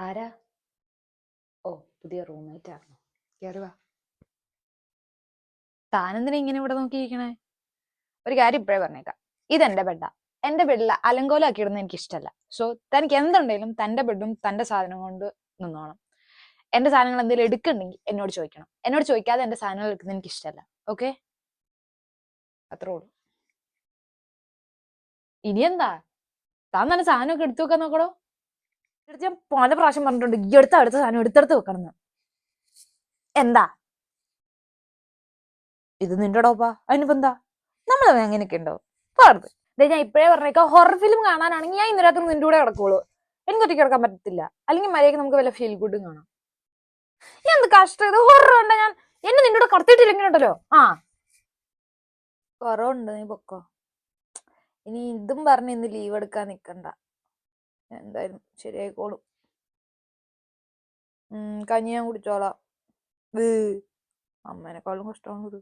ആരാ? ഓ, പുതിയ റൂംമേറ്റ് ആണോ? കേറി വാ. താനെന്തിനാ ഇങ്ങനെ ഇവിടെ നോക്കിയിരിക്കണേ? ഒരു കാര്യം ഇപ്പോഴേ പറഞ്ഞേക്കാം, ഇതെന്റെ ബെഡാ. എന്റെ ബെഡിൽ അലങ്കോലാക്കി ഇടുന്ന എനിക്ക് ഇഷ്ടമല്ല. സോ തനിക്ക് എന്തുണ്ടെങ്കിലും തന്റെ ബെഡും തന്റെ സാധനം കൊണ്ട് നിന്നോണം. എന്റെ സാധനങ്ങൾ എന്തെങ്കിലും എടുക്കണ്ടെങ്കിൽ എന്നോട് ചോദിക്കണം. എന്നോട് ചോദിക്കാതെ എന്റെ സാധനങ്ങൾ എടുക്കുന്നത് എനിക്ക് ഇഷ്ടമല്ല. ഓക്കെ, അത്രേ ഉള്ളൂ. ഇനി എന്താ? താൻ തന്നെ സാധനമൊക്കെ എടുത്തു വെക്കാൻ നോക്കണോ? എടുത്ത് ഞാൻ പല പ്രാവശ്യം പറഞ്ഞിട്ടുണ്ട്, ഈ അടുത്ത സാധനം എടുത്തെടുത്ത് വെക്കണം. എന്താ ഇത്? നിന്റെ ഡോപ്പാ, അതിനിപ്പോ എന്താ? നമ്മൾ അങ്ങനെയൊക്കെ ഉണ്ടോ? പാടുത്. ഞാൻ ഇപ്പോഴേ പറഞ്ഞേക്കാം, ഹൊറർ ഫിലിം കാണാനാണെങ്കിൽ ഞാൻ ഇന്ന് രാത്രി നിന്റെ കൂടെ കിടക്കുള്ളൂ. എനിക്ക് ഒറ്റയ്ക്ക് കിടക്കാൻ പറ്റത്തില്ല. അല്ലെങ്കിൽ മര്യാദയ്ക്ക് നമുക്ക് വല്ല ഫീൽ ഗുഡും കാണാം. എന്ത് കഷ്ടം ഇത്! ഹൊറർ കണ്ട ഞാൻ എന്നെ നിന്റെ കൂടെ കടത്തിയിട്ടില്ലെങ്കിൽ ഉണ്ടല്ലോ. കുറവുണ്ട്, നീ പൊക്കോ. ഇനി ഇതും പറഞ്ഞ് ഇന്ന് ലീവ് എടുക്കാൻ നിക്കണ്ട. എന്തായാലും ശരിയായിക്കോളും. കഞ്ഞി ഞാൻ കുടിച്ചോളാം. അമ്മേനെക്കാളും കഷ്ടമാണ് ഇത്.